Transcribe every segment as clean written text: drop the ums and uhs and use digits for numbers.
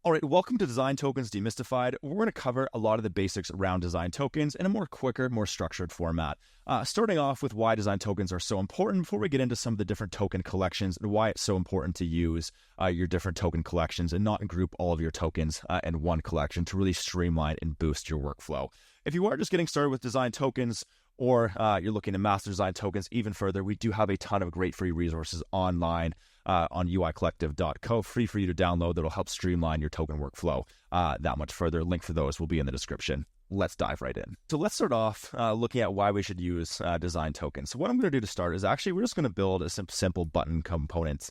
All right, welcome to Design Tokens Demystified. We're going to cover a lot of the basics around design tokens in a more quicker, more structured format. Starting off with why design tokens are so important before we get into some of the different token collections and why it's so important to use your different token collections and not group all of your tokens in one collection to really streamline and boost your workflow. If you are just getting started with design tokens, or you're looking to master design tokens even further, we do have a ton of great free resources online on uicollective.co, free for you to download, that'll help streamline your token workflow that much further. Link for those will be in the description. Let's dive right in. So let's start off looking at why we should use design tokens. So what I'm going to do to start is actually we're just going to build a simple button component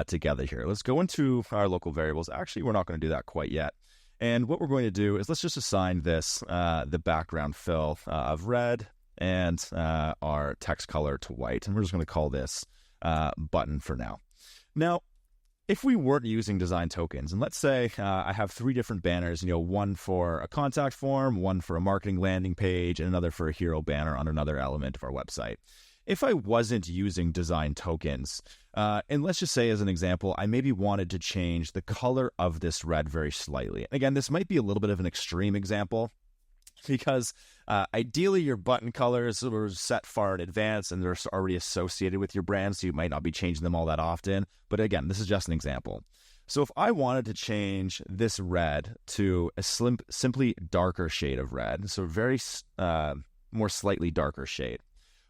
together here. Let's go into our local variables. Actually, we're not going to do that quite yet. And what we're going to do is let's just assign this the background fill of red and our text color to white. And we're just going to call this button for now. Now, if we weren't using design tokens, and let's say I have three different banners, one for a contact form, one for a marketing landing page, and another for a hero banner on another element of our website. If I wasn't using design tokens, and let's just say as an example, I maybe wanted to change the color of this red very slightly. Again, this might be a little bit of an extreme example, because ideally your button colors are set far in advance and they're already associated with your brand, so you might not be changing them all that often. But again, this is just an example. So if I wanted to change this red to a simply darker shade of red, so very more slightly darker shade,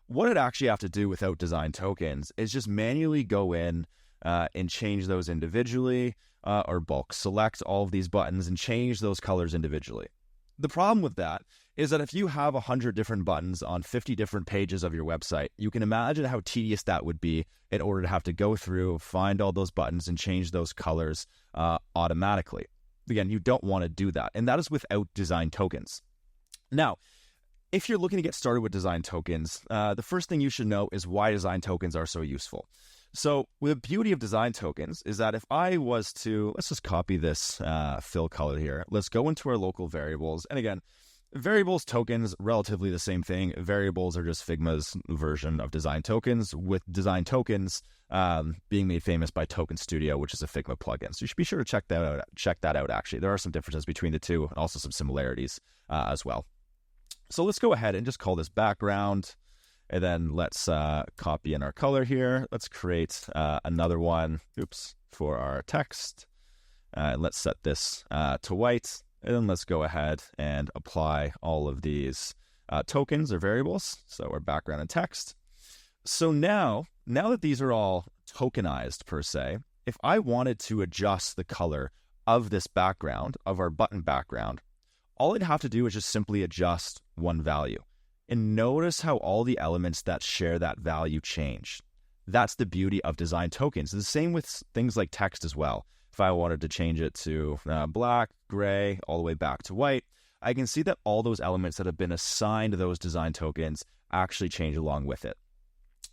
what I'd actually have to do without design tokens is just manually go in and change those individually, or bulk select all of these buttons and change those colors individually. The problem with that is that if you have 100 different buttons on 50 different pages of your website, you can imagine how tedious that would be in order to have to go through, find all those buttons and change those colors automatically. Again, you don't want to do that, and that is without design tokens. Now, if you're looking to get started with design tokens, the first thing you should know is why design tokens are so useful. So the beauty of design tokens is that if I was to, let's just copy this fill color here. Let's go into our local variables. And again, variables, tokens, relatively the same thing. Variables are just Figma's version of design tokens, with design tokens being made famous by Token Studio, which is a Figma plugin. So you should be sure to check that out, actually. There are some differences between the two and also some similarities as well. So let's go ahead and just call this background. And then let's copy in our color here. Let's create another one, for our text. Let's set this to white. And then let's go ahead and apply all of these tokens or variables. So our background and text. So now that these are all tokenized per se, if I wanted to adjust the color of this background, of our button background, all I'd have to do is just simply adjust one value. And notice how all the elements that share that value change. That's the beauty of design tokens. The same with things like text as well. If I wanted to change it to black, gray, all the way back to white, I can see that all those elements that have been assigned those design tokens actually change along with it.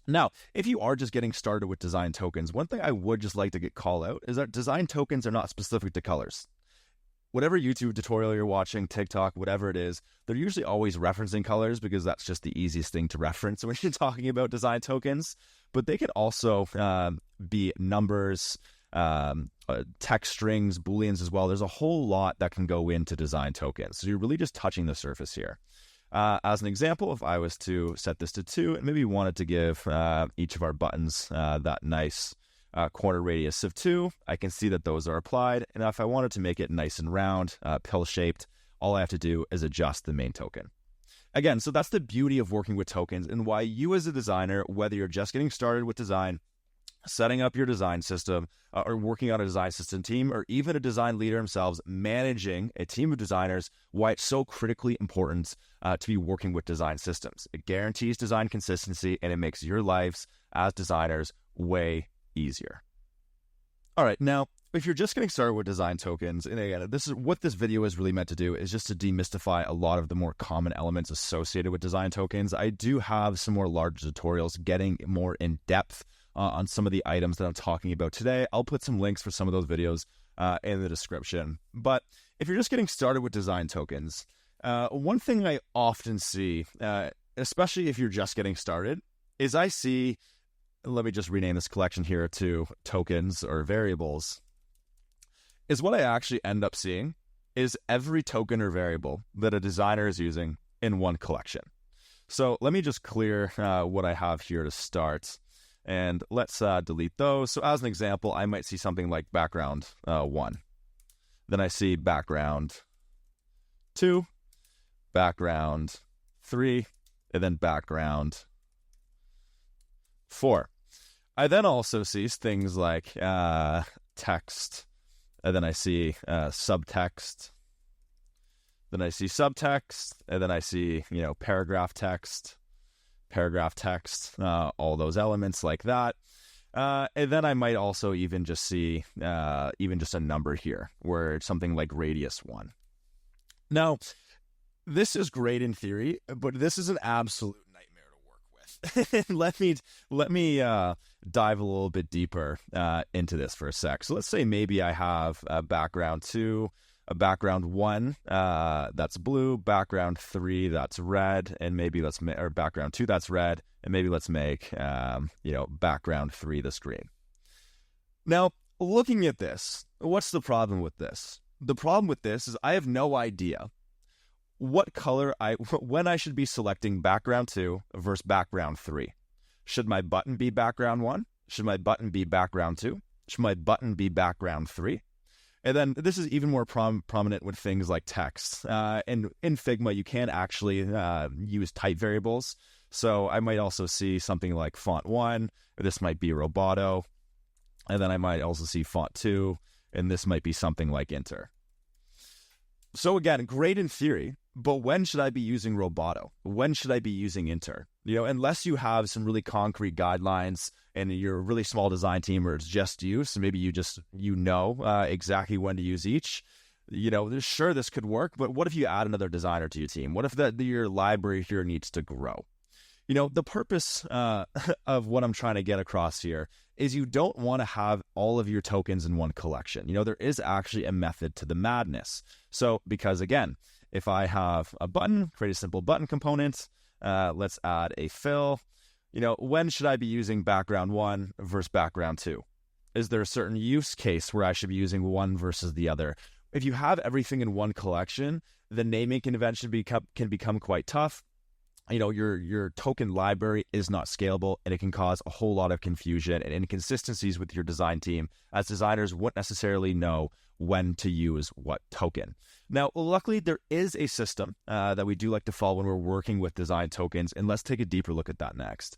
Now, if you are just getting started with design tokens, one thing I would just like to call out is that design tokens are not specific to colors. Whatever YouTube tutorial you're watching, TikTok, whatever it is, they're usually always referencing colors because that's just the easiest thing to reference when you're talking about design tokens. But they can also be numbers, text strings, booleans as well. There's a whole lot that can go into design tokens. So you're really just touching the surface here. As an example, if I was to set this to 2 and maybe wanted to give each of our buttons that nice corner radius of 2, I can see that those are applied. And if I wanted to make it nice and round, pill-shaped, all I have to do is adjust the main token. Again, so that's the beauty of working with tokens and why you as a designer, whether you're just getting started with design, setting up your design system, or working on a design system team, or even a design leader themselves, managing a team of designers, why it's so critically important to be working with design systems. It guarantees design consistency and it makes your lives as designers way easier. All right, now, if you're just getting started with design tokens, and again, this is what this video is really meant to do, is just to demystify a lot of the more common elements associated with design tokens. I do have some more larger tutorials getting more in depth on some of the items that I'm talking about today. I'll put some links for some of those videos in the description. But if you're just getting started with design tokens, one thing I often see, especially if you're just getting started, is I see, let me just rename this collection here to tokens or variables, is what I actually end up seeing is every token or variable that a designer is using in one collection. So let me just clear what I have here to start, and let's delete those. So as an example, I might see something like background 1. Then I see background 2, background 3, and then background 4. I then also see things like text, and then I see subtext, then I see subtext, and then I see, paragraph text, all those elements like that. And then I might also even just see even just a number here, where it's something like radius 1. Now, this is great in theory, but this is an absolute nightmare to work with. let me dive a little bit deeper into this for a sec. So let's say maybe I have a background 2, a background 1 that's blue, background 3 that's red, and maybe let's or background 2 that's red, and maybe let's make background 3 this green. Now, looking at this, what's the problem with this? The problem with this is I have no idea what color when I should be selecting background 2 versus background 3. Should my button be background 1? Should my button be background 2? Should my button be background 3? And then this is even more prominent with things like text. And in Figma, you can actually use type variables. So I might also see something like font 1, or this might be Roboto. And then I might also see font 2, and this might be something like Inter. So again, great in theory, but when should I be using Roboto? When should I be using Inter? Unless you have some really concrete guidelines and you're a really small design team or it's just you, so maybe you exactly when to use each. Sure, this could work, but what if you add another designer to your team? What if your library here needs to grow? The purpose of what I'm trying to get across here is you don't want to have all of your tokens in one collection. There is actually a method to the madness. So, because again, if I have a button, create a simple button component, let's add a fill. When should I be using background 1 versus background 2? Is there a certain use case where I should be using one versus the other? If you have everything in one collection, the naming convention can become quite tough. Your token library is not scalable, and it can cause a whole lot of confusion and inconsistencies with your design team, as designers wouldn't necessarily know when to use what token. Now, luckily, there is a system that we do like to follow when we're working with design tokens, and let's take a deeper look at that next.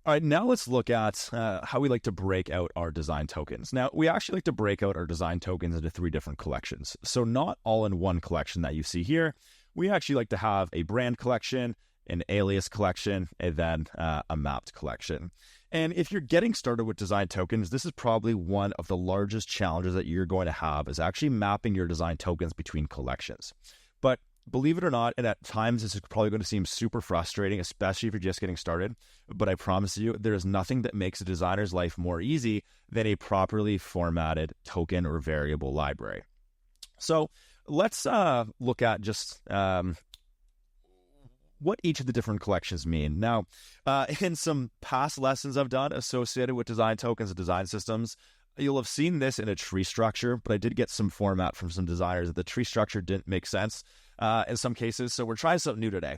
All right, now let's look at how we like to break out our design tokens. Now, we actually like to break out our design tokens into 3 different collections. So not all in one collection that you see here. We actually like to have a brand collection, an alias collection, and then a mapped collection. And if you're getting started with design tokens, this is probably one of the largest challenges that you're going to have, is actually mapping your design tokens between collections. But believe it or not, and at times this is probably going to seem super frustrating, especially if you're just getting started, but I promise you, there is nothing that makes a designer's life more easy than a properly formatted token or variable library. So let's look at just what each of the different collections mean. Now, in some past lessons I've done associated with design tokens and design systems, you'll have seen this in a tree structure, but I did get some format from some designers that the tree structure didn't make sense in some cases, so we're trying something new today.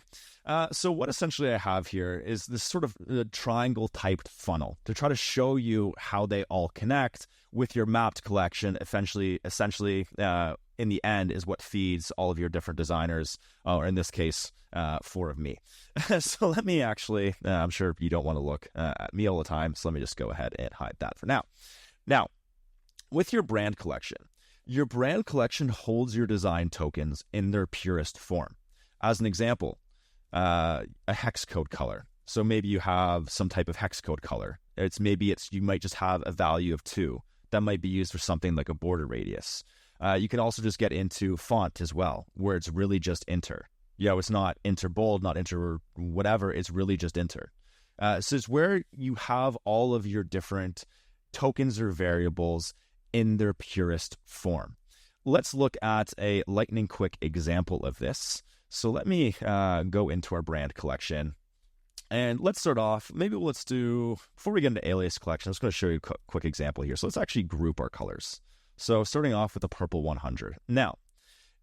So what essentially I have here is this sort of triangle-typed funnel to try to show you how they all connect with your mapped collection. Essentially, in the end, is what feeds all of your different designers, or in this case, 4 of me. So let me actually, I'm sure you don't want to look at me all the time, so let me just go ahead and hide that for now. Now, with your brand collection holds your design tokens in their purest form. As an example, a hex code color. So maybe you have some type of hex code color. You might just have a value of 2 that might be used for something like a border radius. You can also just get into font as well, where it's really just Inter. It's not Inter bold, not Inter whatever. It's really just Inter. So it's where you have all of your different tokens or variables in their purest form. Let's look at a lightning quick example of this. So let me go into our brand collection. And let's start off, before we get into alias collection, I'm just going to show you a quick example here. So let's actually group our colors. So starting off with the purple 100. Now,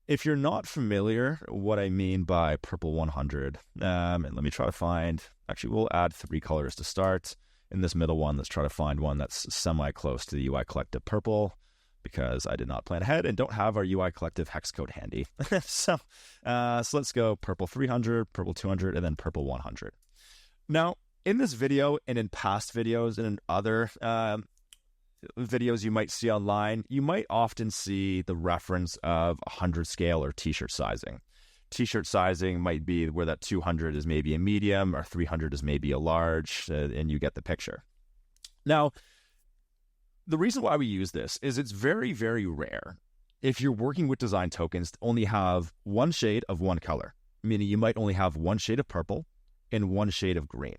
if you're not familiar what I mean by purple 100, and let me try to find, actually we'll add 3 colors to start. In this middle one, let's try to find one that's semi-close to the UI Collective purple, because I did not plan ahead and don't have our UI Collective hex code handy. So let's go purple 300, purple 200, and then purple 100. Now, in this video and in past videos and in other videos you might see online, you might often see the reference of 100 scale or t-shirt sizing. T-shirt sizing might be where that 200 is maybe a medium or 300 is maybe a large, and you get the picture. Now, the reason why we use this is it's very, very rare if you're working with design tokens to only have one shade of one color, meaning you might only have one shade of purple and one shade of green.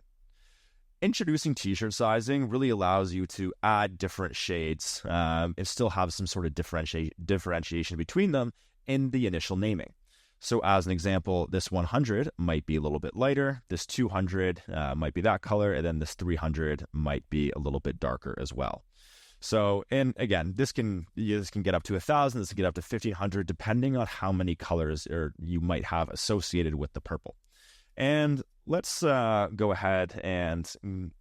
Introducing t-shirt sizing really allows you to add different shades and still have some sort of differentiation between them in the initial naming. So as an example, this 100 might be a little bit lighter, this 200 might be that color, and then this 300 might be a little bit darker as well. So, and again, this can get up to 1,000, this can get up to 1,500, depending on how many colors you might have associated with the purple. And let's go ahead and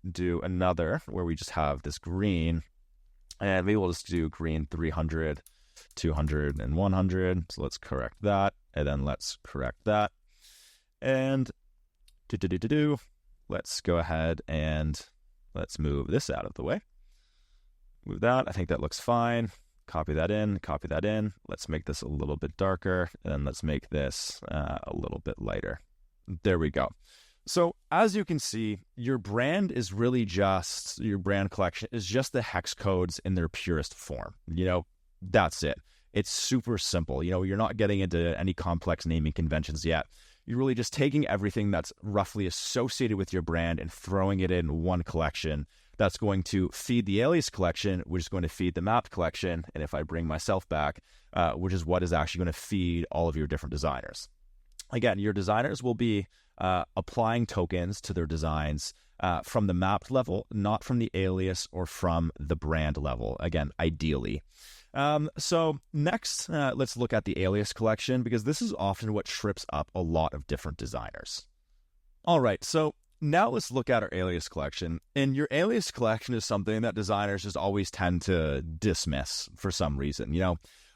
do another where we just have this green, and maybe we'll just do green 300, 200, and 100. So let's correct that, and then let's correct that. And let's go ahead and let's move this out of the way. Move that. I think that looks fine. Copy that in, copy that in. Let's make this a little bit darker, and then let's make this a little bit lighter. There we go. So as you can see, your brand is really just, your brand collection is just the hex codes in their purest form. That's it. It's super simple. You're not getting into any complex naming conventions yet. You're really just taking everything that's roughly associated with your brand and throwing it in one collection that's going to feed the Alias collection, which is going to feed the mapped collection. And if I bring myself back, which is what is actually going to feed all of your different designers. Again, your designers will be applying tokens to their designs from the mapped level, not from the alias or from the brand level, again, ideally. So next, let's look at the alias collection, because this is often what trips up a lot of different designers. All right, so now let's look at our alias collection. And your alias collection is something that designers just always tend to dismiss for some reason.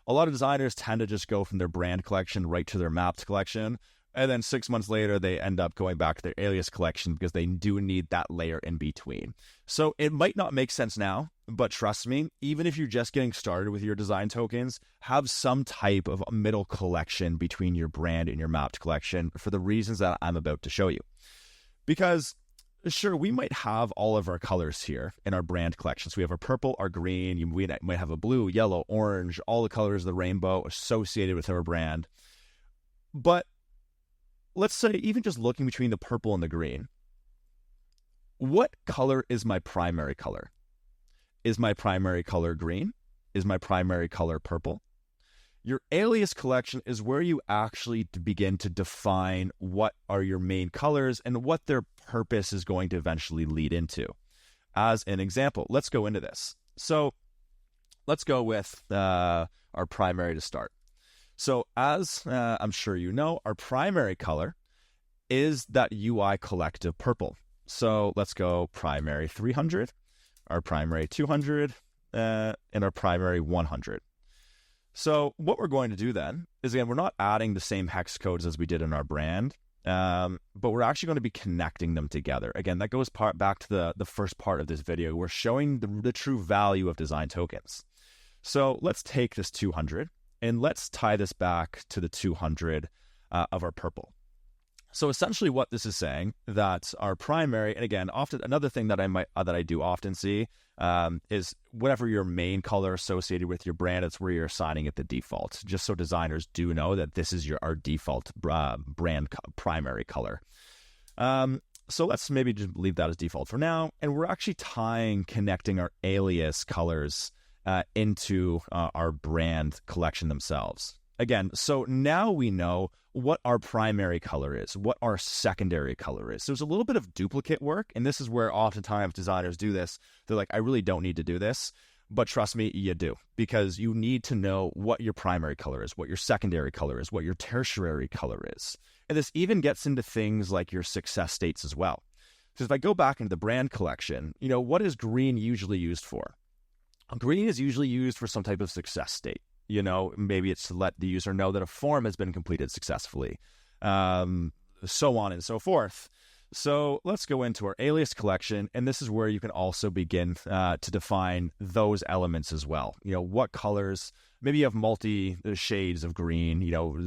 A lot of designers tend to just go from their brand collection right to their mapped collection. And then 6 months later, they end up going back to their alias collection because they do need that layer in between. So it might not make sense now, but trust me, even if you're just getting started with your design tokens, have some type of middle collection between your brand and your mapped collection for the reasons that I'm about to show you. Because sure, we might have all of our colors here in our brand collection. So we have our purple, our green, we might have a blue, yellow, orange, all the colors of the rainbow associated with our brand. But let's say even just looking between the purple and the green, what color is my primary color? Is my primary color green? Is my primary color purple? Your alias collection is where you actually begin to define what are your main colors and what their purpose is going to eventually lead into. As an example, let's go into this. So let's go with our primary to start. So as I'm sure you know, our primary color is that UI Collective purple. So let's go primary 300, our primary 200, and our primary 100. So what we're going to do then is, again, we're not adding the same hex codes as we did in our brand, but we're actually going to be connecting them together. Again, that goes back to the first part of this video. We're showing the true value of design tokens. So let's take this 200 and let's tie this back to the 200 of our purple. So essentially what this is saying that our primary, and again, often another thing that I do often see is whatever your main color associated with your brand, it's where you're assigning it the default, just so designers do know that this is our default brand primary color. So let's maybe just leave that as default for now. And we're actually connecting our alias colors into our brand collection themselves. Again, so now we know what our primary color is, what our secondary color is. There's a little bit of duplicate work, and this is where oftentimes designers do this. They're like, I really don't need to do this. But trust me, you do, because you need to know what your primary color is, what your secondary color is, what your tertiary color is. And this even gets into things like your success states as well. So if I go back into the brand collection, what is green usually used for? Green is usually used for some type of success state. Maybe it's to let the user know that a form has been completed successfully, so on and so forth. So let's go into our alias collection, and this is where you can also begin to define those elements as well. What colors, maybe you have multi shades of green,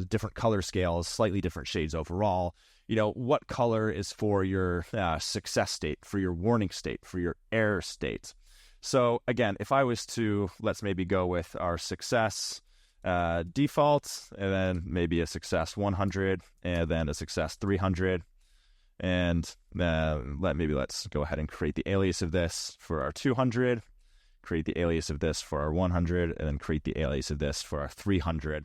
different color scales, slightly different shades overall. What color is for your success state, for your warning state, for your error state. So again, if I was to, let's maybe go with our success default, and then maybe a success 100, and then a success 300. And let's go ahead and create the alias of this for our 200, create the alias of this for our 100, and then create the alias of this for our 300.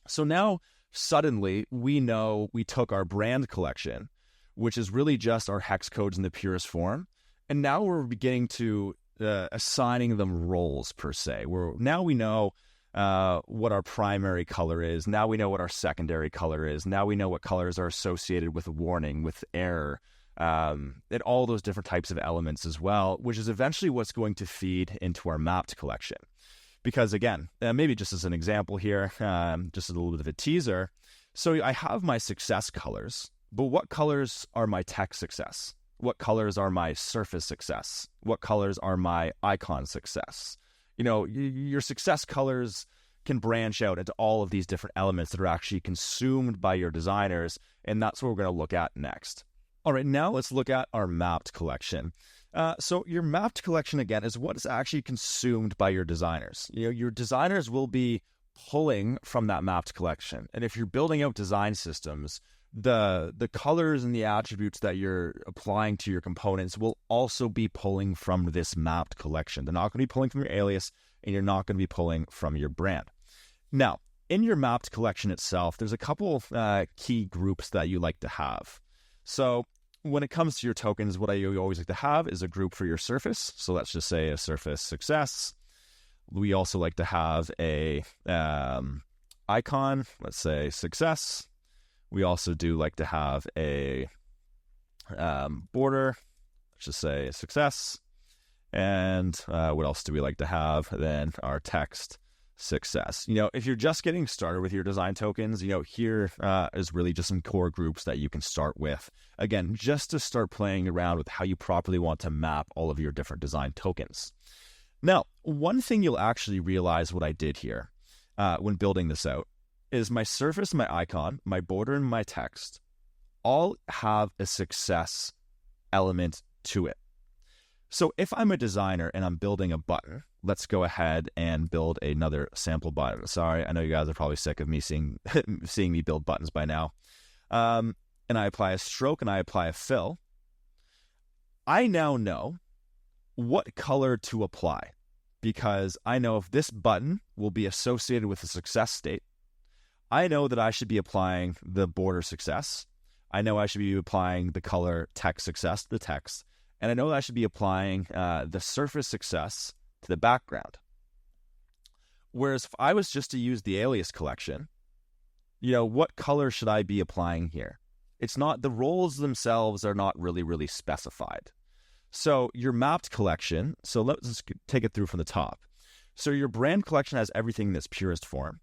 So now suddenly we know we took our brand collection, which is really just our hex codes in the purest form, and now we're beginning to assigning them roles per se. Now we know what our primary color is. Now we know what our secondary color is. Now we know what colors are associated with warning, with error, and all those different types of elements as well, which is eventually what's going to feed into our mapped collection. Because again, maybe just as an example here, just a little bit of a teaser. So I have my success colors, but what colors are my text success? What colors are my surface success? What colors are my icon success? Your success colors can branch out into all of these different elements that are actually consumed by your designers, and that's what we're going to look at next. All right, now let's look at our mapped collection. So your mapped collection, again, is what is actually consumed by your designers. Your designers will be pulling from that mapped collection. And if you're building out design systems, the colors and the attributes that you're applying to your components will also be pulling from this mapped collection. They're not going to be pulling from your alias, and you're not going to be pulling from your brand. Now, in your mapped collection itself, there's a couple key groups that you like to have. So when it comes to your tokens, what I always like to have is a group for your surface. So let's just say a surface success. We also like to have a icon, let's say success. We also do like to have a border, let's just say success. And what else do we like to have? Then our text success. If you're just getting started with your design tokens, here is really just some core groups that you can start with. Again, just to start playing around with how you properly want to map all of your different design tokens. Now, one thing you'll actually realize what I did here when building this out is my surface, my icon, my border, and my text all have a success element to it. So if I'm a designer and I'm building a button, let's go ahead and build another sample button. Sorry, I know you guys are probably sick of me seeing me build buttons by now. And I apply a stroke and I apply a fill. I now know what color to apply, because I know if this button will be associated with a success state. I know that I should be applying the border success. I know I should be applying the color text success to the text. And I know that I should be applying the surface success to the background. Whereas if I was just to use the alias collection, what color should I be applying here? It's not, the roles themselves are not really specified. So your mapped collection, so let's just take it through from the top. So your brand collection has everything in its purest form.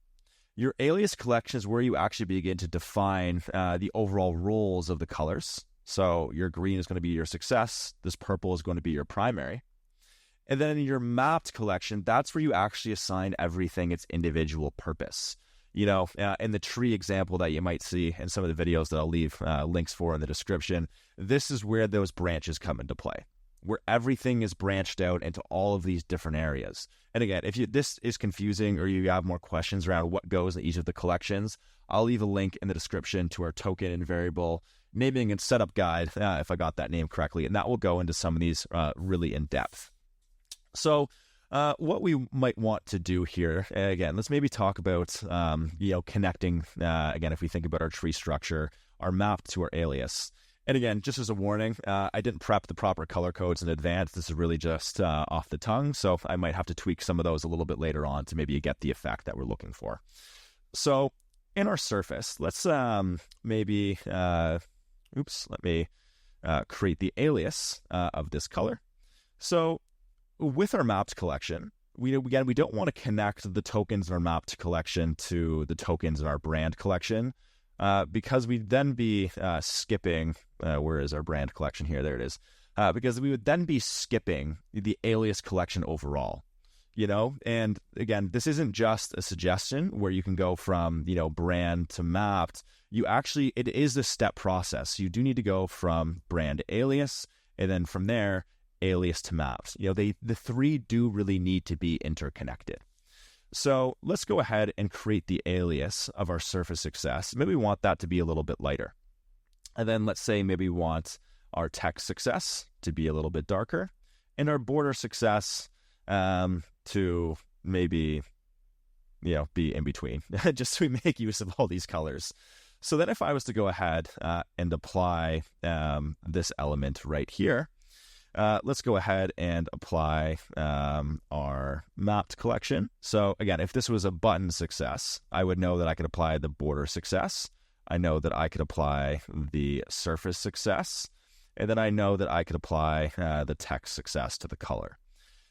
Your alias collection is where you actually begin to define the overall roles of the colors. So your green is going to be your success. This purple is going to be your primary. And then in your mapped collection, that's where you actually assign everything its individual purpose. In the tree example that you might see in some of the videos that I'll leave links for in the description, this is where those branches come into play, where everything is branched out into all of these different areas. And again, if this is confusing or you have more questions around what goes in each of the collections, I'll leave a link in the description to our token and variable naming and setup guide, if I got that name correctly, and that will go into some of these really in depth. So what we might want to do here, again, let's maybe talk about, connecting, again, if we think about our tree structure, our map to our alias. And again, just as a warning, I didn't prep the proper color codes in advance. This is really just off the tongue, so I might have to tweak some of those a little bit later on to maybe get the effect that we're looking for. So in our surface, let's maybe, let me create the alias of this color. So with our mapped collection, we don't want to connect the tokens in our mapped collection to the tokens in our brand collection, because we'd then be skipping, where is our brand collection here? There it is. Because we would then be skipping the alias collection overall, And again, this isn't just a suggestion where you can go from, brand to mapped. It is a step process. You do need to go from brand to alias, and then from there, alias to maps. The three do really need to be interconnected. So let's go ahead and create the alias of our surface success. Maybe we want that to be a little bit lighter. And then let's say maybe we want our text success to be a little bit darker, and our border success to maybe, be in between, just so we make use of all these colors. So then if I was to go ahead and apply this element right here, let's go ahead and apply our mapped collection. So again, if this was a button success, I would know that I could apply the border success. I know that I could apply the surface success. And then I know that I could apply the text success to the color.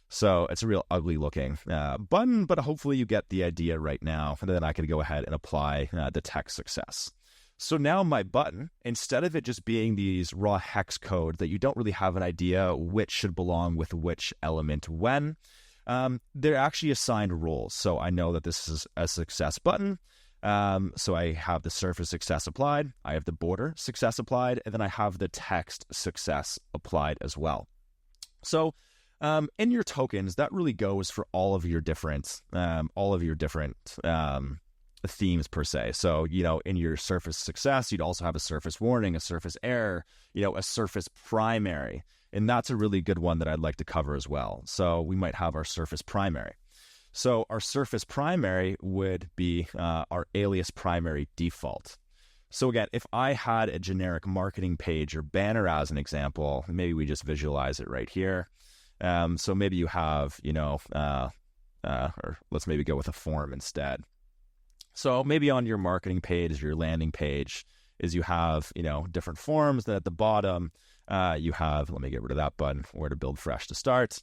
So it's a real ugly looking button, but hopefully you get the idea right now. And then I could go ahead and apply the text success. So now my button, instead of it just being these raw hex code that you don't really have an idea which should belong with which element when, they're actually assigned roles. So I know that this is a success button. So I have the surface success applied, I have the border success applied, and then I have the text success applied as well. So in your tokens, that really goes for all of your different themes per se. So, in your surface success, you'd also have a surface warning, a surface error, a surface primary. And that's a really good one that I'd like to cover as well. So we might have our surface primary. So our surface primary would be our alias primary default. So again, if I had a generic marketing page or banner as an example, maybe we just visualize it right here. So maybe you have, or let's maybe go with a form instead. So maybe on your marketing page, your landing page, is you have, different forms. Then at the bottom, you have, let me get rid of that button, where to build fresh to start,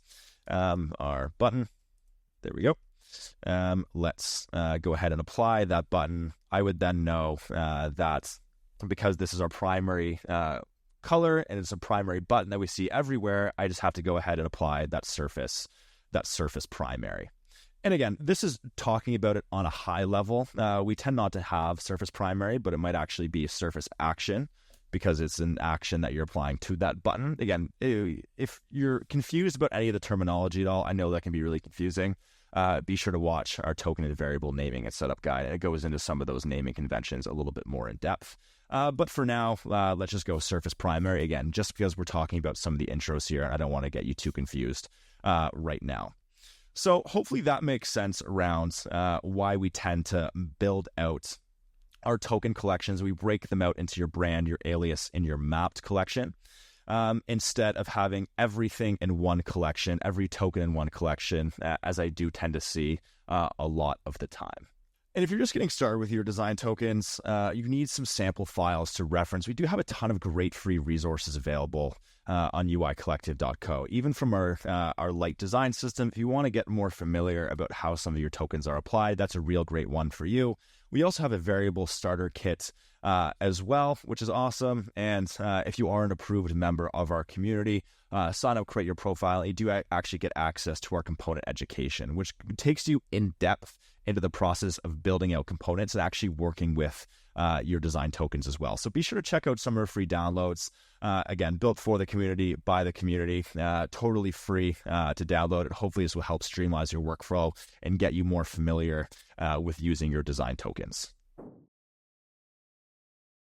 our button. There we go. Let's go ahead and apply that button. I would then know that because this is our primary color and it's a primary button that we see everywhere, I just have to go ahead and apply that surface primary. And again, this is talking about it on a high level. We tend not to have surface primary, but it might actually be surface action because it's an action that you're applying to that button. Again, if you're confused about any of the terminology at all, I know that can be really confusing. Be sure to watch our token and variable naming and setup guide. It goes into some of those naming conventions a little bit more in depth. But for now, let's just go surface primary again, just because we're talking about some of the intros here. I don't want to get you too confused right now. So hopefully that makes sense around why we tend to build out our token collections. We break them out into your brand, your alias, and your mapped collection, instead of having everything in one collection, every token in one collection, as I do tend to see a lot of the time. And if you're just getting started with your design tokens, you need some sample files to reference. We do have a ton of great free resources available on uicollective.co. Even from our light design system, if you want to get more familiar about how some of your tokens are applied, that's a real great one for you. We also have a variable starter kit as well, which is awesome. And if you are an approved member of our community, sign up, create your profile. You do actually get access to our component education, which takes you in depth into the process of building out components and actually working with your design tokens as well. So be sure to check out some of our free downloads. Again, built for the community, by the community, totally free to download it. Hopefully this will help streamline your workflow and get you more familiar with using your design tokens.